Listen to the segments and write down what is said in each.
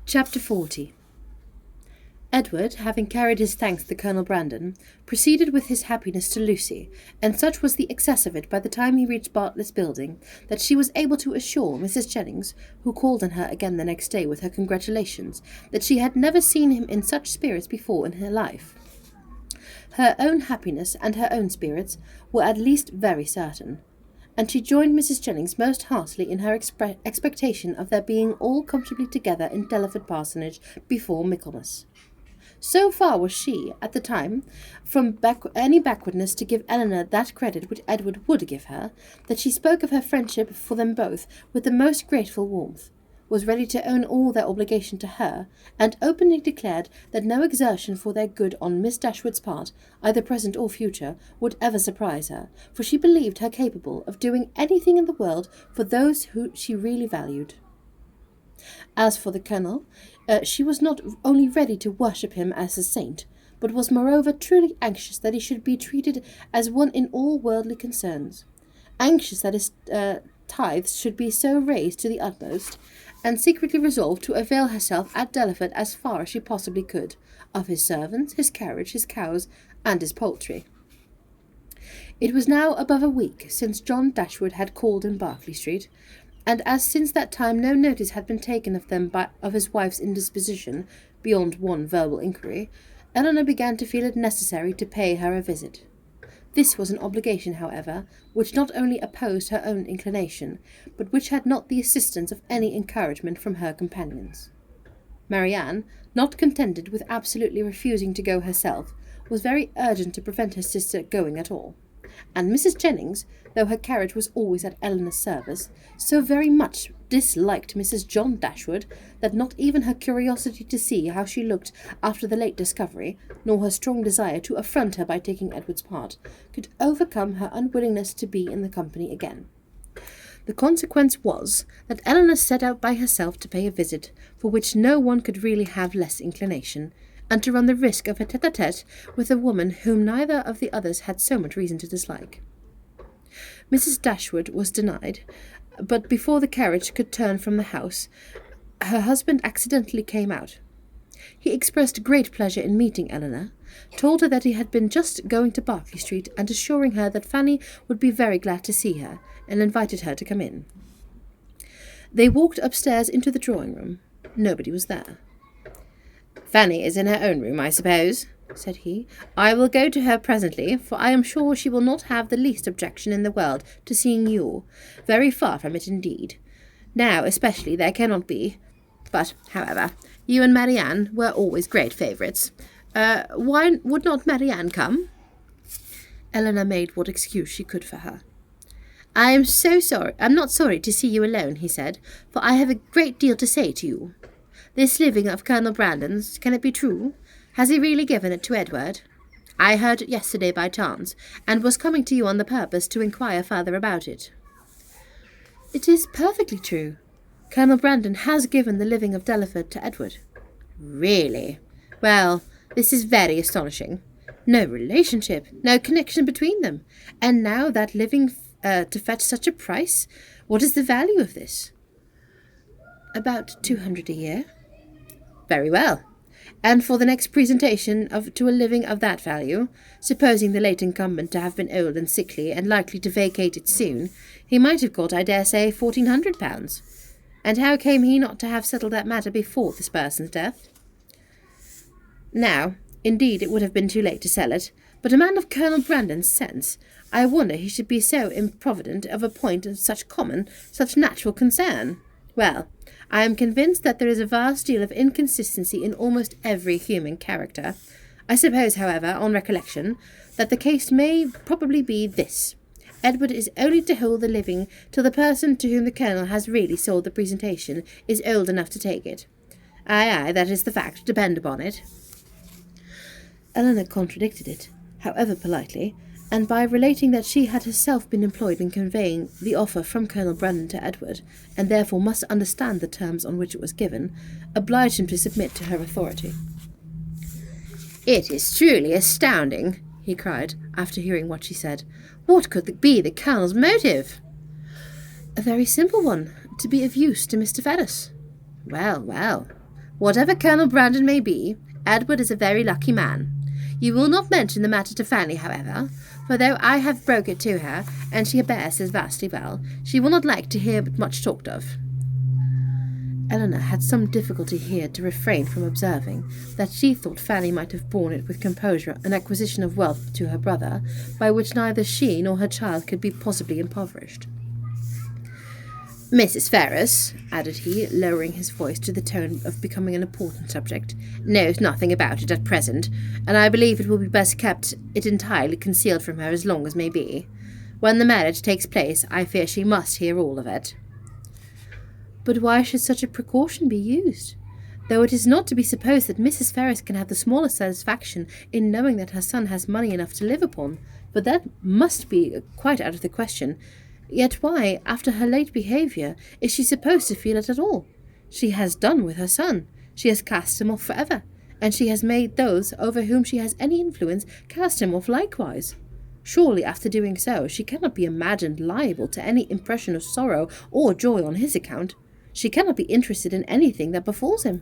Chapter 40. Edward, having carried his thanks to Colonel Brandon, proceeded with his happiness to Lucy, and such was the excess of it by the time he reached Bartlett's building that she was able to assure Mrs. Jennings, who called on her again the next day with her congratulations, that she had never seen him in such spirits before in her life. Her own happiness and her own spirits were at least very certain, and she joined Mrs. Jennings most heartily in her expectation of their being all comfortably together in Delaford Parsonage before Michaelmas. So far was she, at the time, from any backwardness to give Eleanor that credit which Edward would give her, that she spoke of her friendship for them both with the most grateful warmth, was ready to own all their obligation to her, and openly declared that no exertion for their good on Miss Dashwood's part, either present or future, would ever surprise her, for she believed her capable of doing anything in the world for those who she really valued. As for the Colonel, she was not only ready to worship him as a saint, but was moreover truly anxious that he should be treated as one in all worldly concerns, anxious that his tithes should be so raised to the utmost, and secretly resolved to avail herself at Delaford as far as she possibly could, of his servants, his carriage, his cows, and his poultry. It was now above a week since John Dashwood had called in Berkeley Street, and as since that time no notice had been taken of them of his wife's indisposition, beyond one verbal inquiry, Eleanor began to feel it necessary to pay her a visit. This was an obligation, however, which not only opposed her own inclination, but which had not the assistance of any encouragement from her companions. Marianne, not contented with absolutely refusing to go herself, was very urgent to prevent her sister going at all, and Mrs. Jennings, though her carriage was always at Eleanor's service, so very much disliked Mrs. John Dashwood that not even her curiosity to see how she looked after the late discovery, nor her strong desire to affront her by taking Edward's part, could overcome her unwillingness to be in the company again. The consequence was that Eleanor set out by herself to pay a visit, for which no one could really have less inclination, and to run the risk of a tete-a-tete with a woman whom neither of the others had so much reason to dislike. Mrs. Dashwood was denied, but before the carriage could turn from the house, her husband accidentally came out. He expressed great pleasure in meeting Eleanor, told her that he had been just going to Berkeley Street, and assuring her that Fanny would be very glad to see her, and invited her to come in. They walked upstairs into the drawing-room. Nobody was there. "Fanny is in her own room, I suppose," said he. "I will go to her presently, for I am sure she will not have the least objection in the world to seeing you. Very far from it, indeed. Now, especially, there cannot be. But, however, you and Marianne were always great favourites. Why would not Marianne come?" Eleanor made what excuse she could for her. "I am not sorry to see you alone," he said, "for I have a great deal to say to you. This living of Colonel Brandon's, can it be true? Has he really given it to Edward? I heard it yesterday by chance, and was coming to you on the purpose to inquire further about it." "It is perfectly true. Colonel Brandon has given the living of Delaford to Edward." "Really? Well, this is very astonishing. No relationship, no connection between them, and now that living to fetch such a price. What is the value of this?" "About 200 a year." "Very well. And for the next presentation to a living of that value, supposing the late incumbent to have been old and sickly and likely to vacate it soon, he might have got, I dare say, £1,400. And how came he not to have settled that matter before this person's death? Now, indeed, it would have been too late to sell it, but a man of Colonel Brandon's sense, I wonder he should be so improvident of a point of such natural concern. Well, I am convinced that there is a vast deal of inconsistency in almost every human character. I suppose, however, on recollection, that the case may probably be this. Edward is only to hold the living till the person to whom the Colonel has really sold the presentation is old enough to take it. Aye, that is the fact, depend upon it." Eleanor contradicted it, however politely, and by relating that she had herself been employed in conveying the offer from Colonel Brandon to Edward, and therefore must understand the terms on which it was given, obliged him to submit to her authority. "It is truly astounding," he cried, after hearing what she said. "What could be the Colonel's motive?" "A very simple one, to be of use to Mr. Ferris." Well, Whatever Colonel Brandon may be, Edward is a very lucky man. You will not mention the matter to Fanny, however, for though I have broke it to her, and she bears it vastly well, she will not like to hear it much talked of. Eleanor had some difficulty here to refrain from observing that she thought Fanny might have borne it with composure an acquisition of wealth to her brother, by which neither she nor her child could be possibly impoverished. Mrs. Ferrars, added he, lowering his voice to the tone of becoming an important subject, knows nothing about it at present, and I believe it will be best kept it entirely concealed from her as long as may be. When the marriage takes place, I fear she must hear all of it. But why should such a precaution be used? Though it is not to be supposed that Mrs. Ferrars can have the smallest satisfaction in knowing that her son has money enough to live upon, but that must be quite out of the question. Yet why, after her late behaviour, is she supposed to feel it at all? She has done with her son. She has cast him off for ever, and she has made those over whom she has any influence cast him off likewise. Surely, after doing so, she cannot be imagined liable to any impression of sorrow or joy on his account. She cannot be interested in anything that befalls him.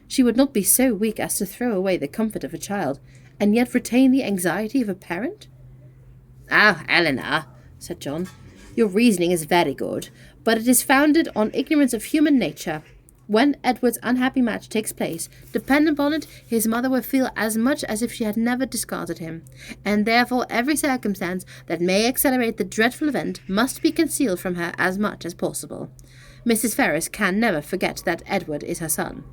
She would not be so weak as to throw away the comfort of a child, and yet retain the anxiety of a parent? Ah, Eleanor, said John, your reasoning is very good, but it is founded on ignorance of human nature. When Edward's unhappy match takes place, depend upon it, his mother will feel as much as if she had never discarded him, and therefore every circumstance that may accelerate the dreadful event must be concealed from her as much as possible. Mrs. Ferrars can never forget that Edward is her son.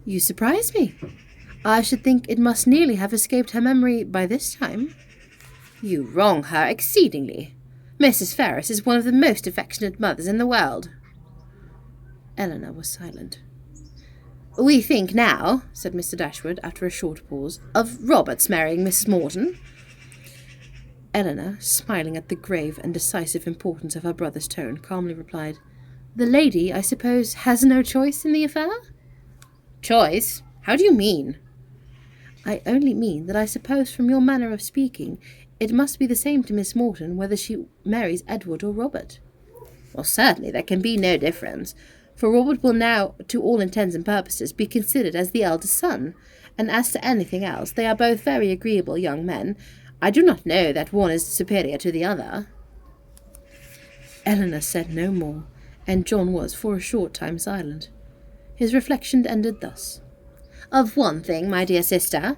You surprise me. I should think it must nearly have escaped her memory by this time. You wrong her exceedingly. Mrs. Ferrars is one of the most affectionate mothers in the world. Eleanor was silent. We think now, said Mr. Dashwood, after a short pause, of Robert's marrying Mrs. Morton. Eleanor, smiling at the grave and decisive importance of her brother's tone, calmly replied, The lady, I suppose, has no choice in the affair? Choice? How do you mean? I only mean that I suppose from your manner of speaking it must be the same to Miss Morton whether she marries Edward or Robert. Well, certainly there can be no difference, for Robert will now, to all intents and purposes, be considered as the eldest son, and as to anything else, they are both very agreeable young men. I do not know that one is superior to the other. Eleanor said no more, and John was for a short time silent. His reflection ended thus. Of one thing, my dear sister,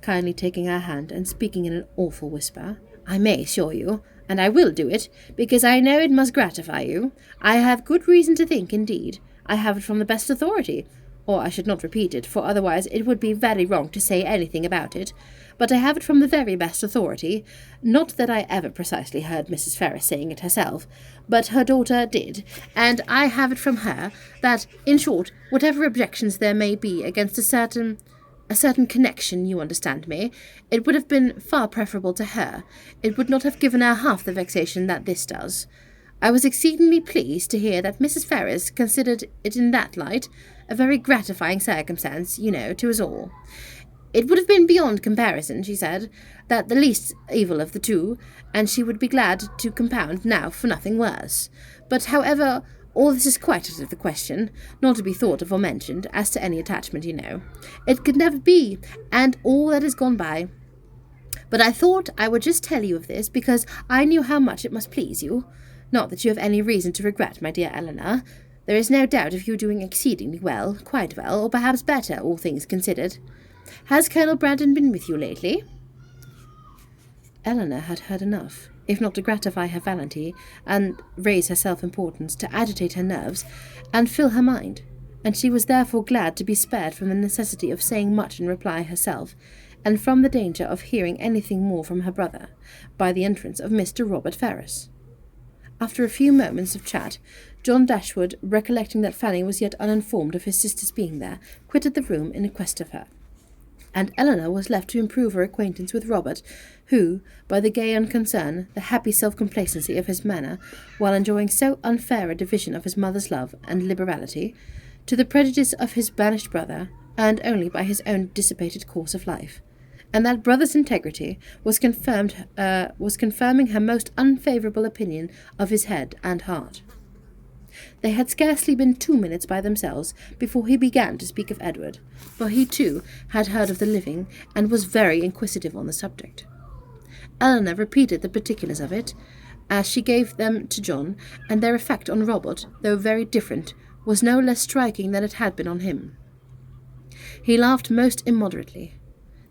kindly taking her hand and speaking in an awful whisper, I may assure you, and I will do it, because I know it must gratify you. I have good reason to think, indeed, I have it from the best authority, or I should not repeat it, for otherwise it would be very wrong to say anything about it, but I have it from the very best authority, not that I ever precisely heard Mrs. Ferrars saying it herself, but her daughter did, and I have it from her, that, in short, whatever objections there may be against a certain connection, you understand me, it would have been far preferable to her. It would not have given her half the vexation that this does. I was exceedingly pleased to hear that Mrs. Ferrars considered it in that light, a very gratifying circumstance, you know, to us all. It would have been beyond comparison, she said, that the least evil of the two, and she would be glad to compound now for nothing worse. But, however, all this is quite out of the question, not to be thought of or mentioned, as to any attachment, you know. It could never be, and all that is gone by. But I thought I would just tell you of this, because I knew how much it must please you. Not that you have any reason to regret, my dear Eleanor. There is no doubt of you doing exceedingly well, quite well, or perhaps better, all things considered. Has Colonel Brandon been with you lately? Eleanor had heard enough, if not to gratify her vanity, and raise her self-importance, to agitate her nerves, and fill her mind, and she was therefore glad to be spared from the necessity of saying much in reply herself, and from the danger of hearing anything more from her brother, by the entrance of Mr. Robert Ferrars. After a few moments of chat, John Dashwood, recollecting that Fanny was yet uninformed of his sister's being there, quitted the room in quest of her, and Eleanor was left to improve her acquaintance with Robert, who, by the gay unconcern, the happy self-complacency of his manner, while enjoying so unfair a division of his mother's love and liberality, to the prejudice of his banished brother, earned only by his own dissipated course of life, and that brother's integrity was confirming her most unfavourable opinion of his head and heart. They had scarcely been 2 minutes by themselves before he began to speak of Edward, for he too had heard of the living, and was very inquisitive on the subject. Eleanor repeated the particulars of it, as she gave them to John, and their effect on Robert, though very different, was no less striking than it had been on him. He laughed most immoderately.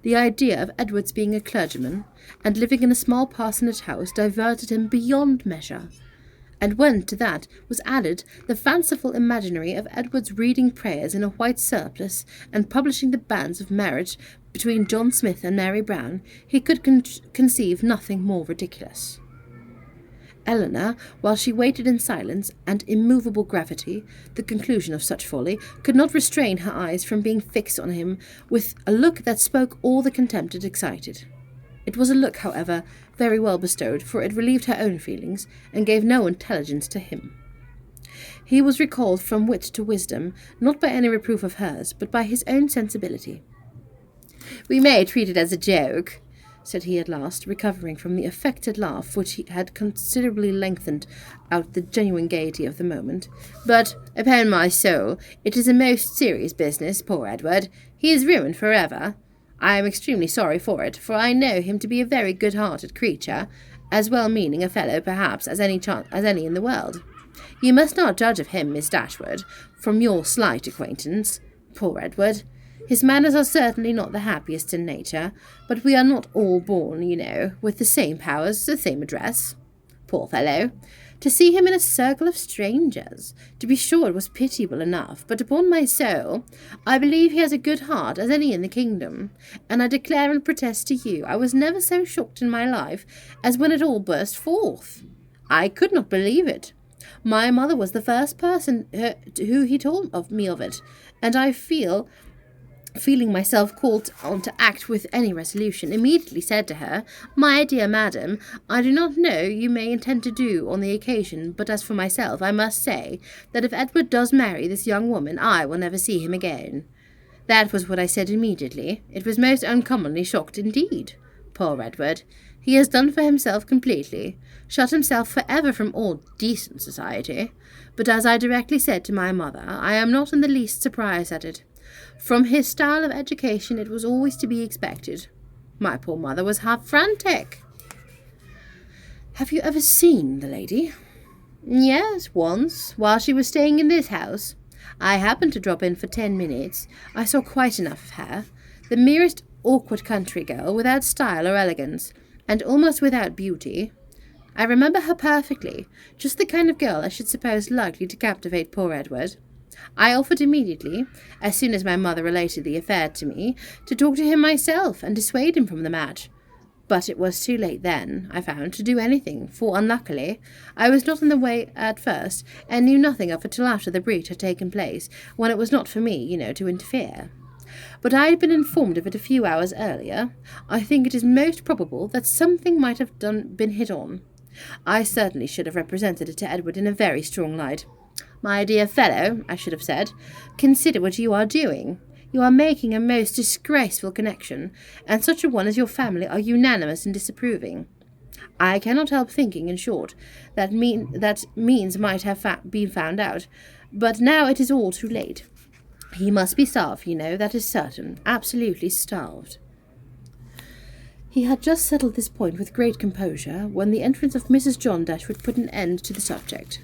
The idea of Edward's being a clergyman, and living in a small parsonage house, diverted him beyond measure. And when to that was added the fanciful imaginary of Edward's reading prayers in a white surplice, and publishing the banns of marriage between John Smith and Mary Brown, he could conceive nothing more ridiculous. Eleanor, while she waited in silence and immovable gravity the conclusion of such folly, could not restrain her eyes from being fixed on him with a look that spoke all the contempt it excited. It was a look, however, very well bestowed, for it relieved her own feelings, and gave no intelligence to him. He was recalled from wit to wisdom, not by any reproof of hers, but by his own sensibility. "We may treat it as a joke," said he at last, recovering from the affected laugh which he had considerably lengthened out the genuine gaiety of the moment. "But, upon my soul, it is a most serious business, poor Edward. He is ruined for ever. I am extremely sorry for it, for I know him to be a very good-hearted creature, as well-meaning a fellow, perhaps, as any in the world. You must not judge of him, Miss Dashwood, from your slight acquaintance. Poor Edward! His manners are certainly not the happiest in nature, but we are not all born, you know, with the same powers, the same address. Poor fellow! To see him in a circle of strangers, to be sure it was pitiable enough, but upon my soul, I believe he has a good heart as any in the kingdom, and I declare and protest to you I was never so shocked in my life as when it all burst forth. I could not believe it. My mother was the first person who he told me of it, and I feeling myself called on to act with any resolution, immediately said to her, 'My dear madam, I do not know you may intend to do on the occasion, but as for myself, I must say that if Edward does marry this young woman, I will never see him again.' That was what I said immediately. It was most uncommonly shocked indeed. Poor Edward! He has done for himself completely, shut himself for ever from all decent society. But as I directly said to my mother, I am not in the least surprised at it. From his style of education it was always to be expected. My poor mother was half frantic." "Have you ever seen the lady?" "Yes, once, while she was staying in this house. I happened to drop in for 10 minutes. I saw quite enough of her. The merest awkward country girl, without style or elegance, and almost without beauty. I remember her perfectly, just the kind of girl I should suppose likely to captivate poor Edward. I offered immediately, as soon as my mother related the affair to me, to talk to him myself and dissuade him from the match. But it was too late then, I found, to do anything, for, unluckily, I was not in the way at first, and knew nothing of it till after the breach had taken place, when it was not for me, to interfere. But I had been informed of it a few hours earlier. I think it is most probable that something might have been hit on. I certainly should have represented it to Edward in a very strong light. 'My dear fellow,' I should have said, 'consider what you are doing. You are making a most disgraceful connection, and such a one as your family are unanimous in disapproving. I cannot help thinking, in short, that means might have been found out, but now it is all too late. He must be starved, that is certain, absolutely starved.'" He had just settled this point with great composure, when the entrance of Mrs. John Dashwood put an end to the subject.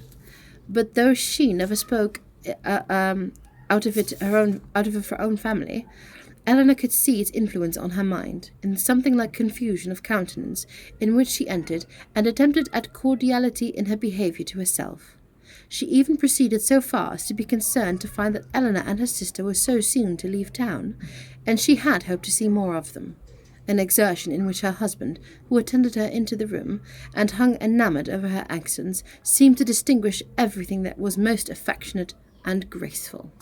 But though she never spoke out of her own family, Eleanor could see its influence on her mind, in something like confusion of countenance, in which she entered, and attempted at cordiality in her behaviour to herself. She even proceeded so far as to be concerned to find that Eleanor and her sister were so soon to leave town, and she had hoped to see more of them. An exertion in which her husband, who attended her into the room, and hung enamoured over her accents, seemed to distinguish everything that was most affectionate and graceful.